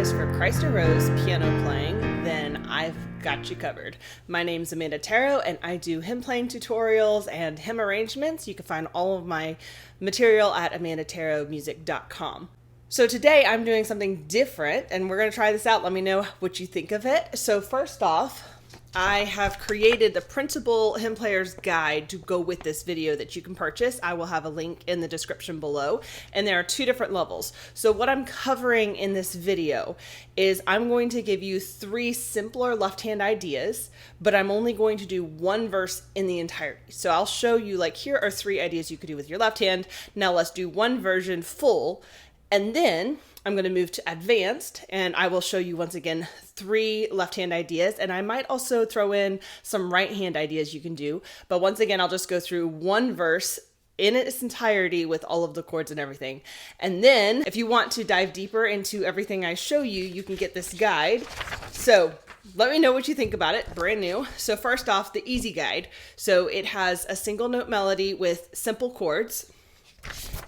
ideas for Christ Arose piano playing, then I've got you covered. My name's Amanda Taro, and I do hymn playing tutorials and hymn arrangements. You can find all of my material at amandataromusic.com. So today I'm doing something different, and we're going to try this out. Let me know what you think of it. So first off, I have created the Principal Hymn Player's Guide to go with this video that you can purchase. I will have a link in the description below, and there are two different levels. So what I'm covering in this video is I'm going to give you 3 simpler left-hand ideas, but I'm only going to do one verse in the entirety. So I'll show you, like, here are 3 ideas you could do with your left hand. Now let's do one version full, and then I'm going to move to advanced, and I will show you once again 3 left-hand ideas, and I might also throw in some right-hand ideas you can do. But once again, I'll just go through one verse in its entirety with all of the chords and everything. And then if you want to dive deeper into everything I show you, you can get this guide. So let me know what you think about it, brand new. So first off, the easy guide. So it has a single note melody with simple chords.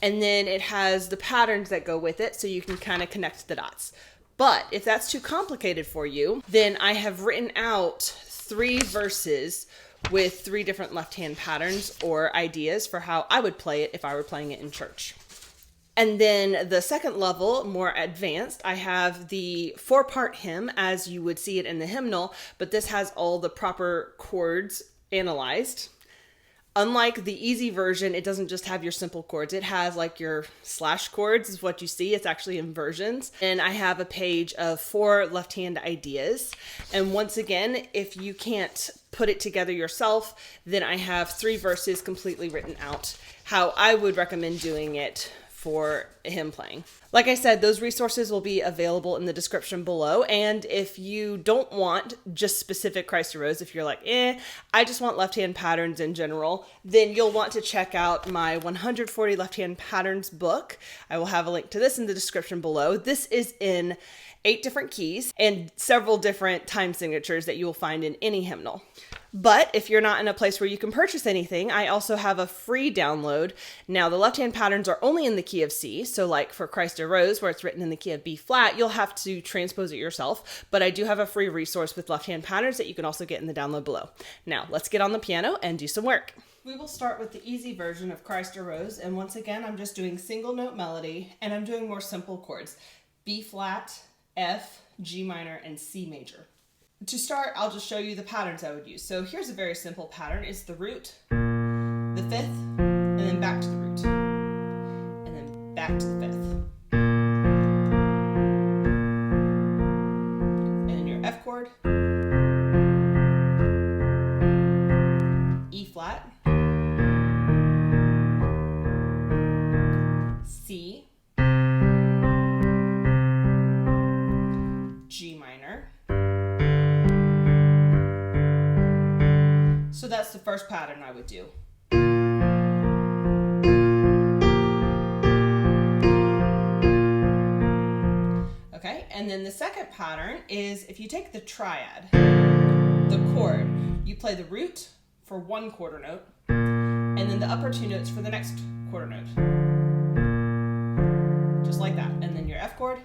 And then it has the patterns that go with it, so you can kind of connect the dots. But if that's too complicated for you, then I have written out 3 verses with 3 different left-hand patterns or ideas for how I would play it if I were playing it in church. And then the second level, more advanced, I have the 4-part hymn as you would see it in the hymnal, but this has all the proper chords analyzed. Unlike the easy version, it doesn't just have your simple chords. It has like your slash chords is what you see. It's actually inversions. And I have a page of 4 left-hand ideas. And once again, if you can't put it together yourself, then I have 3 verses completely written out how I would recommend doing it for hymn playing. Like I said, those resources will be available in the description below. And if you don't want just specific Christ Arose, if you're like, I just want left-hand patterns in general, then you'll want to check out my 140 left-hand patterns book. I will have a link to this in the description below. This is in 8 different keys and several different time signatures that you will find in any hymnal. But if you're not in a place where you can purchase anything, I also have a free download. Now, the left-hand patterns are only in the key of C. So like for Christ Arose, where it's written in the key of B flat, you'll have to transpose it yourself. But I do have a free resource with left-hand patterns that you can also get in the download below. Now, let's get on the piano and do some work. We will start with the easy version of Christ Arose. And once again, I'm just doing single note melody, and I'm doing more simple chords. B flat, F, G minor, and C major. To start, I'll just show you the patterns I would use. So here's a very simple pattern. It's the root, the 5th, and then back to the root, and then back to the 5th. And then your F chord, E flat, C, G minor. So that's the first pattern I would do. Okay, and then the second pattern is if you take the triad, the chord, you play the root for 1 quarter note, and then the upper 2 notes for the next quarter note. Just like that. And then your F chord,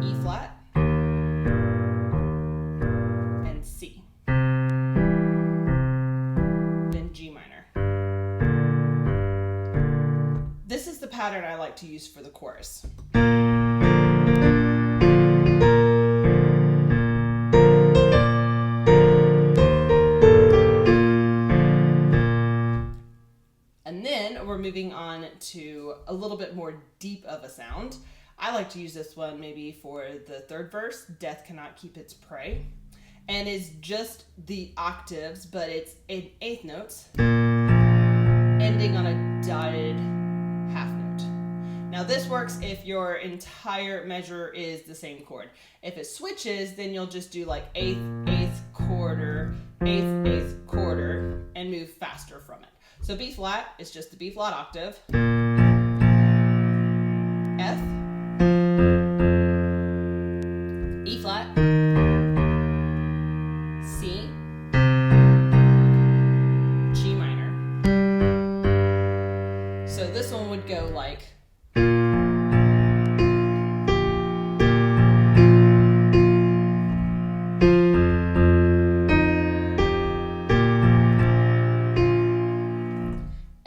E flat, and C. Then G minor. This is the pattern I like to use for the chorus. And then we're moving on to a little bit more deep of a sound. I like to use this one maybe for the 3rd verse, Death Cannot Keep Its Prey. And it's just the octaves, but it's in 8th notes, ending on a dotted half note. Now this works if your entire measure is the same chord. If it switches, then you'll just do like 8th, 8th, quarter, 8th, 8th, quarter, and move faster from it. So B flat is just the B flat octave, F, E flat, C, G minor. So this one would go like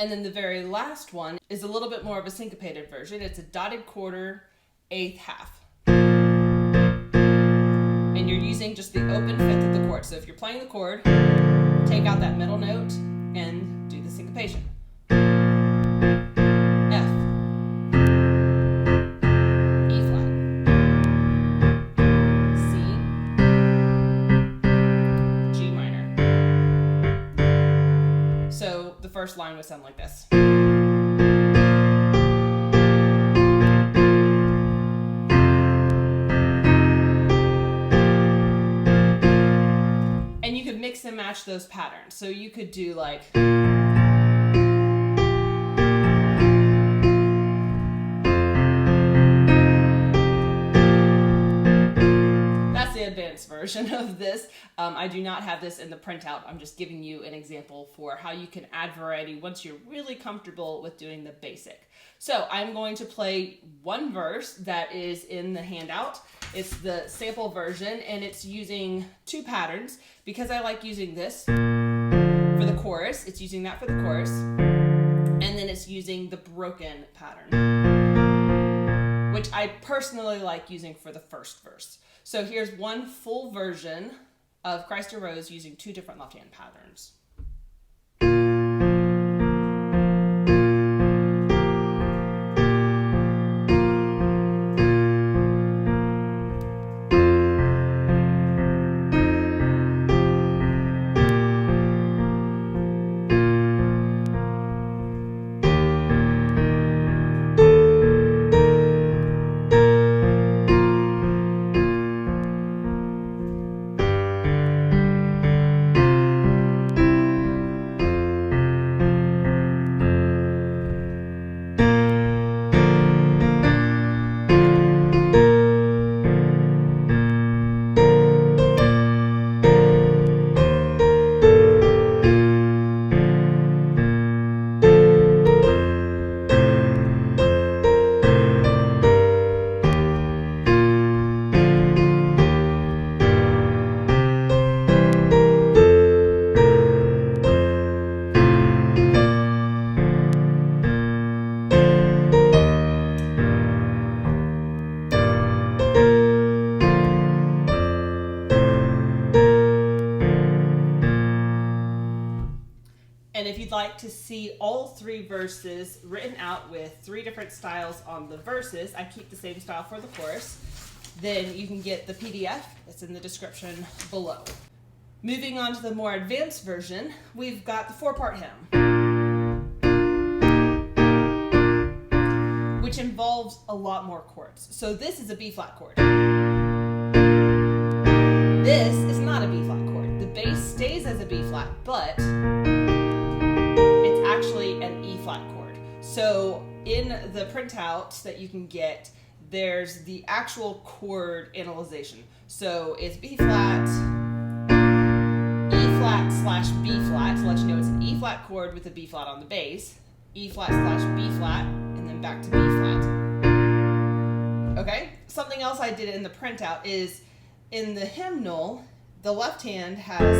And then the very last one is a little bit more of a syncopated version. It's a dotted quarter, eighth half. And you're using just the open fifth of the chord. So if you're playing the chord, take out that middle note and do the syncopation. F, E flat, C, G minor. So the first line would sound like this. And you could mix and match those patterns. So you could do like, that's the advanced version of this. I do not have this in the printout. I'm just giving you an example for how you can add variety once you're really comfortable with doing the basic. So I'm going to play one verse that is in the handout. It's the sample version, and it's using two patterns because I like using this for the chorus. It's using that for the chorus, and then it's using the broken pattern, which I personally like using for the first verse. So here's one full version of Christ Arose using two different left-hand patterns. And if you'd like to see all three verses written out with three different styles on the verses, I keep the same style for the chorus, then you can get the PDF. It's in the description below. Moving on to the more advanced version, we've got the four-part hymn, which involves a lot more chords. So this is a B-flat chord. This is not a B-flat chord. The bass stays as a B-flat, but it's actually an E-flat chord. So in the printout that you can get, there's the actual chord analyzation. So it's B-flat, E-flat slash B-flat, to let you know it's an E-flat chord with a B-flat on the bass, E-flat slash B-flat, and then back to B-flat. Okay? Something else I did in the printout is in the hymnal, the left hand has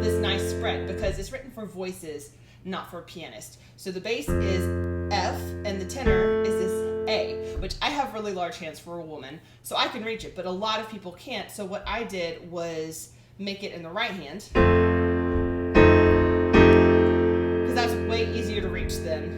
this nice spread because it's written for voices, not for pianist. So the bass is F and the tenor is this A, which I have really large hands for a woman, so I can reach it, but a lot of people can't. So what I did was make it in the right hand, because that's way easier to reach than.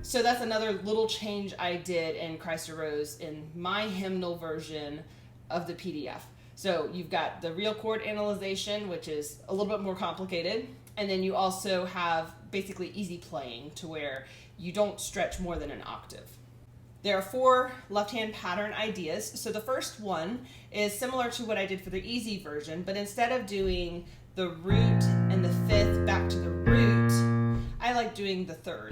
So that's another little change I did in Christ Arose in my hymnal version of the PDF. So you've got the real chord analyzation, which is a little bit more complicated, and then you also have basically easy playing to where you don't stretch more than an octave. There are 4 left-hand pattern ideas. So the first one is similar to what I did for the easy version, but instead of doing the root and the 5th back to the root, I like doing the 3rd.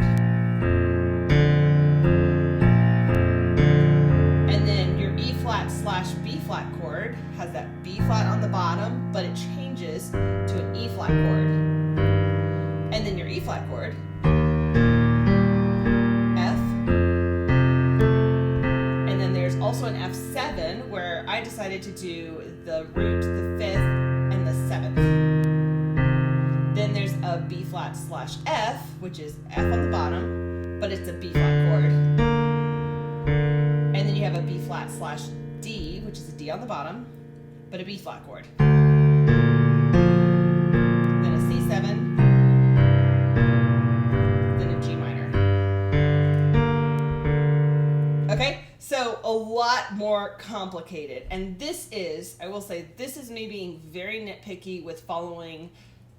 And then your E-flat slash B-flat chord has that B-flat on the bottom, but it changes to an E-flat chord. And then your E-flat chord, also an F7, where I decided to do the root, the 5th, and the 7th. Then there's a a B flat slash F, which is F on the bottom, but it's a B flat chord. And then you have a B flat slash D, which is a D on the bottom, but a B flat chord. Then a C7, then a G minor. Okay, so a lot more complicated. And this is, I will say, this is me being very nitpicky with following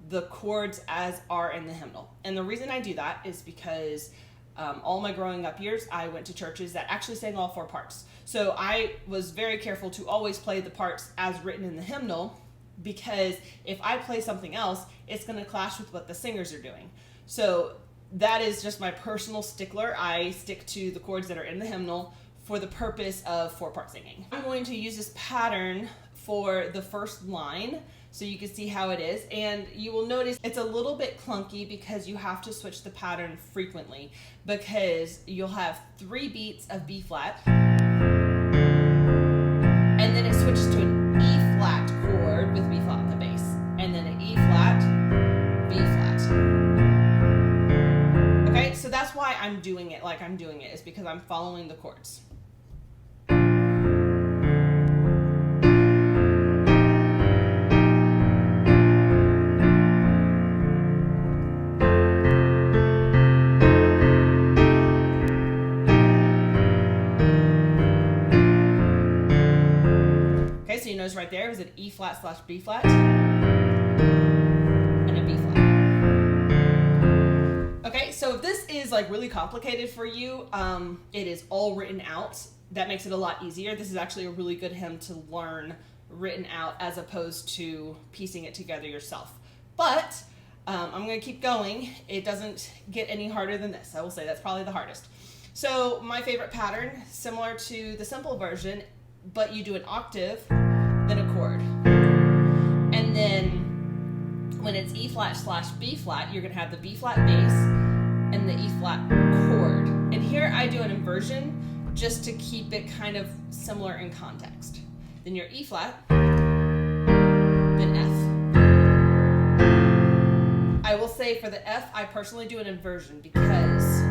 the chords as are in the hymnal. And the reason I do that is because all my growing up years, I went to churches that actually sang all 4 parts. So I was very careful to always play the parts as written in the hymnal, because if I play something else, it's going to clash with what the singers are doing. So that is just my personal stickler. I stick to the chords that are in the hymnal for the purpose of 4-part singing. I'm going to use this pattern for the first line so you can see how it is, and you will notice it's a little bit clunky because you have to switch the pattern frequently, because you'll have 3 beats of B flat and then it switches to an E flat chord with B flat on the bass, and then an E flat, B flat. Okay, so that's why I'm doing it like I'm doing it, is because I'm following the chords. So you notice right there it was an E flat slash B flat and a B flat. Okay, so if this is like really complicated for you, it is all written out. That makes it a lot easier. This is actually a really good hymn to learn written out as opposed to piecing it together yourself. But I'm going to keep going. It doesn't get any harder than this. I will say that's probably the hardest. So my favorite pattern, similar to the simple version, but you do an octave, then a chord. And then when it's E flat slash B flat, you're going to have the B flat bass and the E flat chord. And here I do an inversion just to keep it kind of similar in context. Then your E flat, then F. I will say for the F, I personally do an inversion because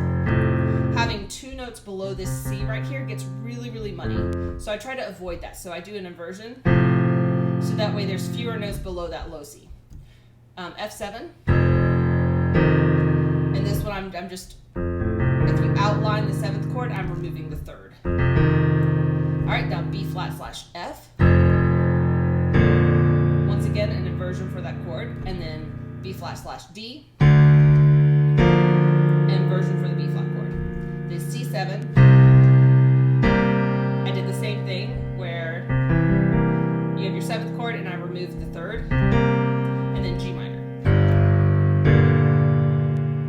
having 2 notes below this C right here gets really, really muddy. So I try to avoid that. So I do an inversion, so that way there's fewer notes below that low C. F7. And this one I'm just, if you outline the 7th chord, I'm removing the 3rd. All right, now B flat slash F. Once again, an inversion for that chord, and then B flat slash D. Inversion for the B flat chord. This C7, I did the same thing where you have your 7th chord and I removed the 3rd, and then G minor.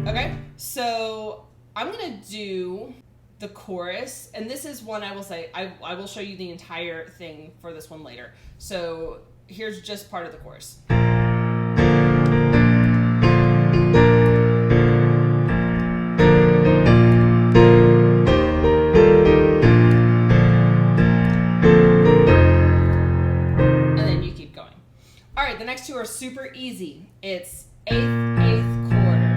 Okay, so I'm gonna do the chorus, and this is one I will say, I will show you the entire thing for this one later. So here's just part of the chorus. The next 2 are super easy. It's 8th quarter.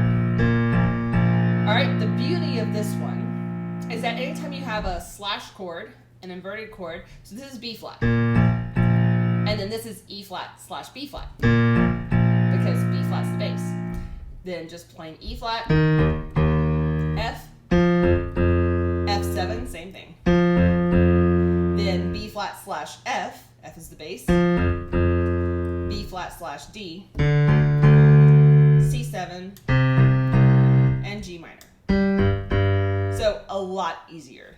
All right, the beauty of this one is that anytime you have a slash chord, an inverted chord, so this is B flat, and then this is E flat slash B flat, because B flat's the bass. Then just plain E flat, F, F7, same thing. Then B flat slash F, F is the bass, B flat slash D, C7, and G minor. So a lot easier.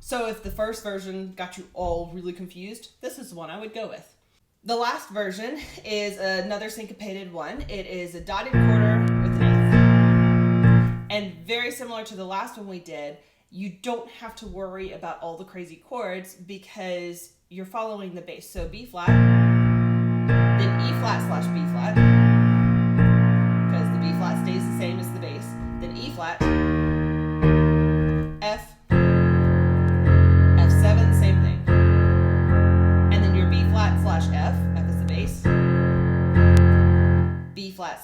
So if the first version got you all really confused, this is the one I would go with. The last version is another syncopated one. It is a dotted quarter with an 8th. And very similar to the last one we did, you don't have to worry about all the crazy chords because you're following the bass. So B flat, then E flat slash B flat, because the B flat stays the same as the bass, then E flat,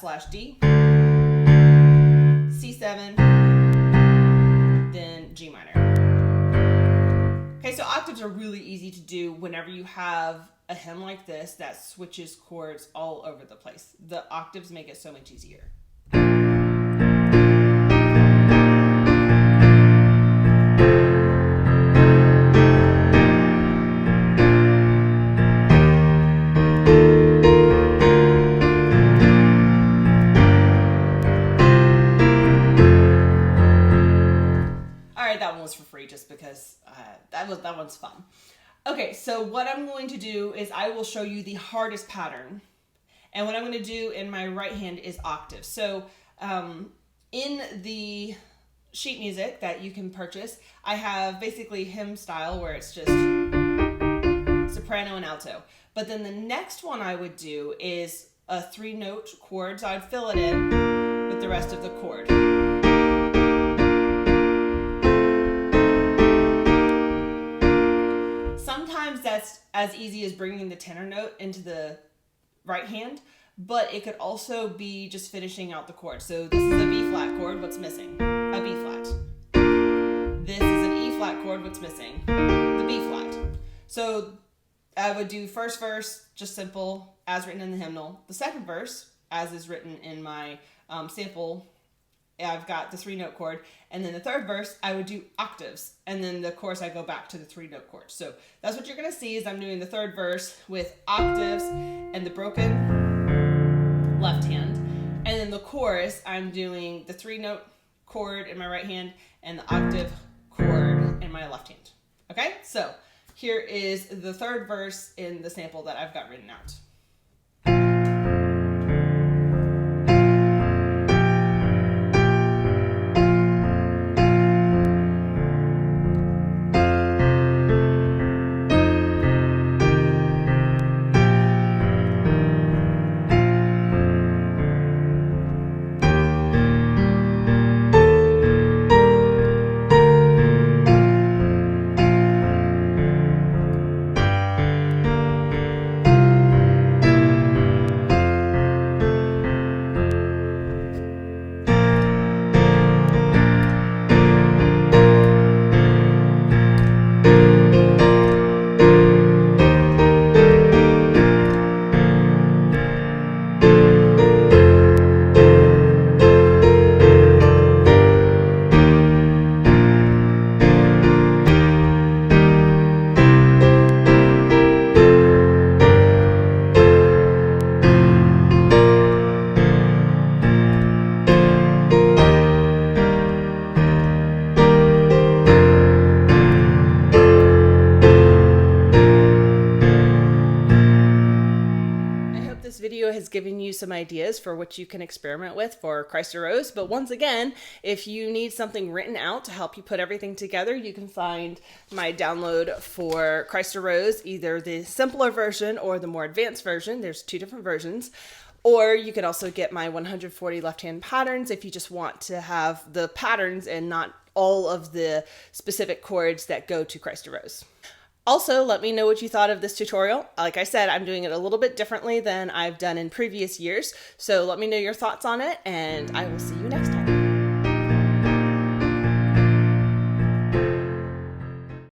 flat/D, C7, then G minor. Okay, so octaves are really easy to do whenever you have a hymn like this that switches chords all over the place. The octaves make it so much easier. That one was for free just because that one's fun. Okay, so what I'm going to do is I will show you the hardest pattern. And what I'm going to do in my right hand is octaves. So in the sheet music that you can purchase, I have basically hymn style where it's just soprano and alto. But then the next one I would do is a 3-note chord. So I'd fill it in with the rest of the chord. Sometimes that's as easy as bringing the tenor note into the right hand, but it could also be just finishing out the chord. So this is a B flat chord, what's missing? A B flat. This is an E flat chord, what's missing? The B flat. So I would do first verse, just simple, as written in the hymnal. The second verse, as is written in my sample, I've got the 3-note chord, and then the third verse I would do octaves, and then the chorus I go back to the 3-note chord. So that's what you're going to see is I'm doing the third verse with octaves and the broken left hand, and then the chorus I'm doing the 3-note chord in my right hand and the octave chord in my left hand. Okay, so here is the third verse in the sample that I've got written out. This video has given you some ideas for what you can experiment with for Christ Arose. But once again, if you need something written out to help you put everything together, you can find my download for Christ Arose, either the simpler version or the more advanced version. There's 2 different versions. Or you can also get my 140 left-hand patterns if you just want to have the patterns and not all of the specific chords that go to Christ Arose. Also, let me know what you thought of this tutorial. Like I said, I'm doing it a little bit differently than I've done in previous years, so let me know your thoughts on it, and I will see you next time.